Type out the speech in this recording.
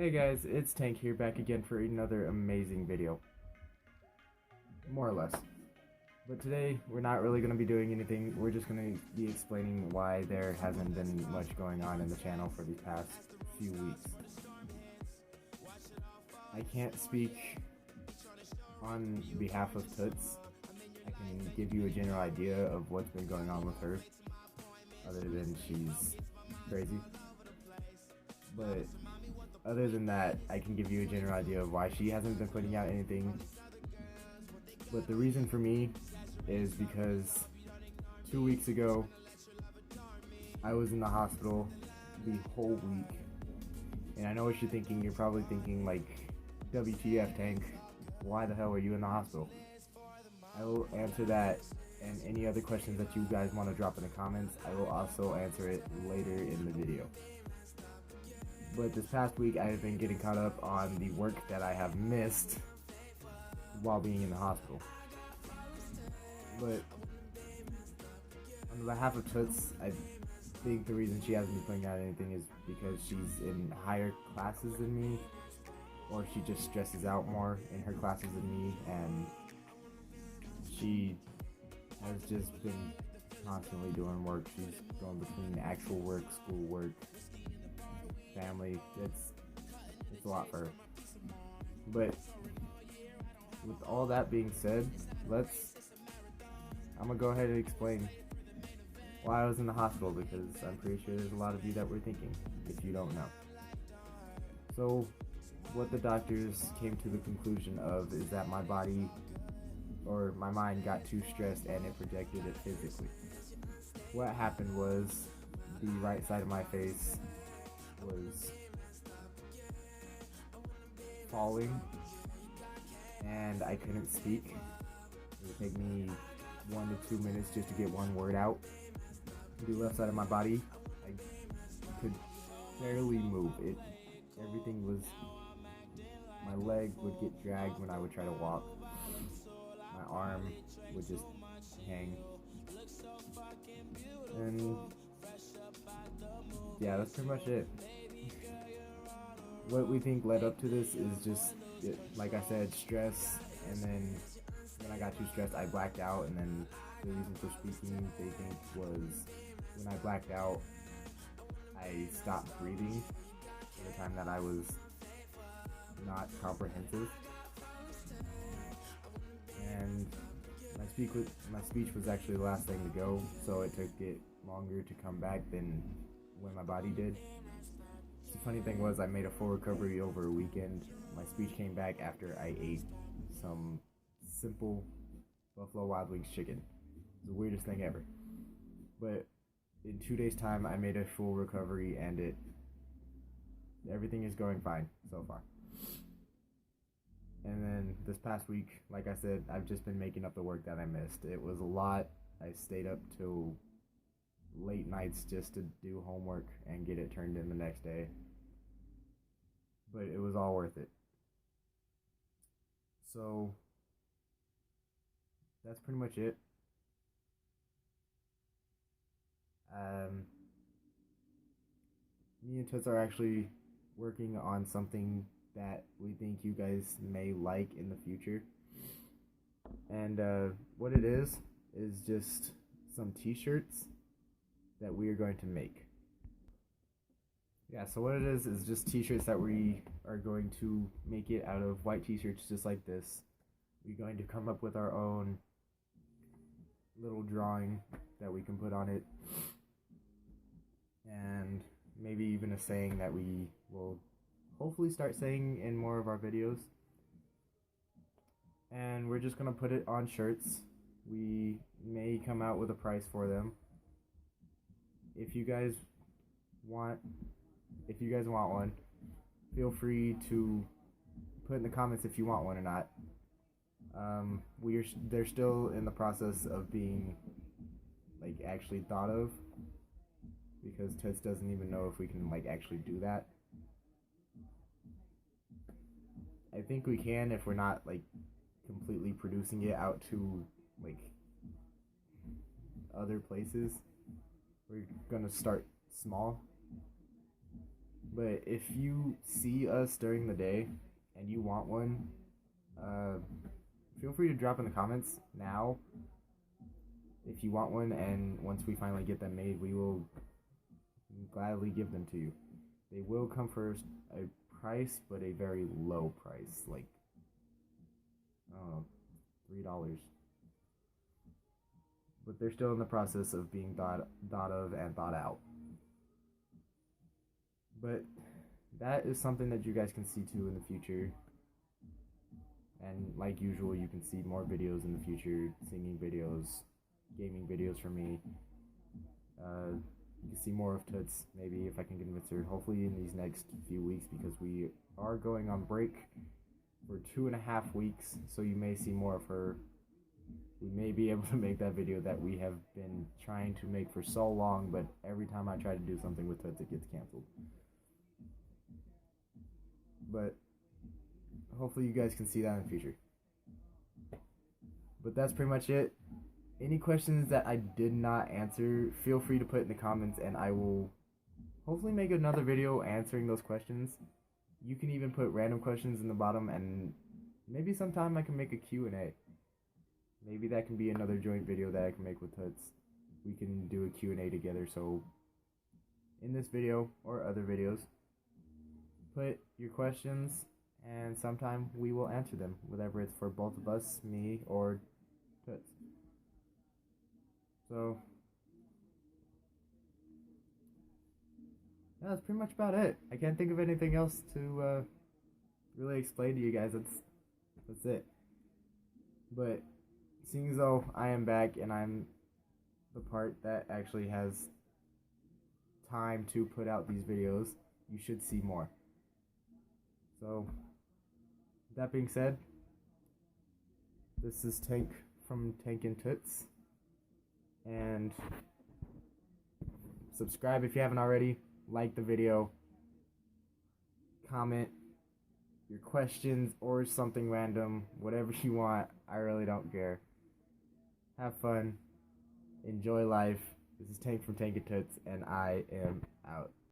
Hey guys, it's Tank here back again for another amazing video. More or less. But today, we're not really going to be doing anything. We're just going to be explaining why there hasn't been much going on in the channel for the past few weeks. I can't speak on behalf of Toots. I can give you a general idea of what's been going on with her, other than she's crazy. But other than that, I can give you a general idea of why she hasn't been putting out anything. But the reason for me is because 2 weeks ago, I was in the hospital the whole week. And I know what you're thinking. You're probably thinking, like, WTF, Tank, why the hell are you in the hospital? I will answer that and any other questions that you guys want to drop in the comments. I will also answer it later in the video. But this past week, I have been getting caught up on the work that I have missed while being in the hospital. But on behalf of Toots, I think the reason she hasn't been putting out anything is because she's in higher classes than me, or she just stresses out more in her classes than me, and she has just been constantly doing work. She's going between actual work, school work, family. It's a lot for her. But with all that being said, I'm gonna go ahead and explain why I was in the hospital, because I'm pretty sure there's a lot of you that were thinking, if you don't know. So what the doctors came to the conclusion of is that my body or my mind got too stressed and it projected it physically. What happened was the right side of my face was falling and I couldn't speak. It would take me 1 to 2 minutes just to get one word out. The left side of my body, I could barely move. Everything was, my leg would get dragged when I would try to walk. My arm would just hang. And yeah, that's pretty much it. What we think led up to this is just, like I said, stress, and then when I got too stressed, I blacked out, and then the reason for speaking, they think, was when I blacked out, I stopped breathing for the time that I was not comprehensive, and my speech was actually the last thing to go, so it took it longer to come back than when my body did. The funny thing was, I made a full recovery over a weekend. My speech came back after I ate some simple Buffalo Wild Wings chicken. It's the weirdest thing ever. But in 2 days' time, I made a full recovery, and everything is going fine so far. And then this past week, like I said, I've just been making up the work that I missed. It was a lot. I stayed up till late nights just to do homework and get it turned in the next day. But it was all worth it. So that's pretty much it. Me and Toots are actually working on something that we think you guys may like in the future. And what it is just some t-shirts that we are going to make. Yeah, so what it is just t-shirts that we are going to make it out of white t-shirts just like this. We're going to come up with our own little drawing that we can put on it, and maybe even a saying that we will hopefully start saying in more of our videos. And we're just gonna put it on shirts. We may come out with a price for them. If you guys want one, feel free to put in the comments if you want one or not. They're still in the process of being like actually thought of, because Toots doesn't even know if we can like actually do that. I think we can if we're not like completely producing it out to like other places. We're gonna start small But if you see us during the day and you want one, uh, feel free to drop in the comments now if you want one, and once we finally get them made, we will gladly give them to you. They will come for a price, but a very low price, like I don't know, $3. But they're still in the process of being thought of and thought out. But that is something that you guys can see too in the future. And like usual, you can see more videos in the future, singing videos, gaming videos from me. You can see more of Toots, maybe if I can convince her, hopefully in these next few weeks, because we are going on break for 2.5 weeks, so you may see more of her. We may be able to make that video that we have been trying to make for so long, but every time I try to do something with Toots, it gets canceled. But hopefully you guys can see that in the future. But that's pretty much it. Any questions that I did not answer, feel free to put in the comments, and I will hopefully make another video answering those questions. You can even put random questions in the bottom, and maybe sometime I can make a Q&A. Maybe that can be another joint video that I can make with Toots. We can do a Q&A together. So in this video or other videos, put your questions, and sometime we will answer them, whether it's for both of us, me, or Toots. So yeah, that's pretty much about it. I can't think of anything else to really explain to you guys. That's it. But seeing as though I am back and I'm the part that actually has time to put out these videos, you should see more. So that being said, this is Tank from Tank and Toots. And subscribe if you haven't already. Like the video. Comment your questions or something random. Whatever you want. I really don't care. Have fun. Enjoy life. This is Tank from Tank and Toots, and I am out.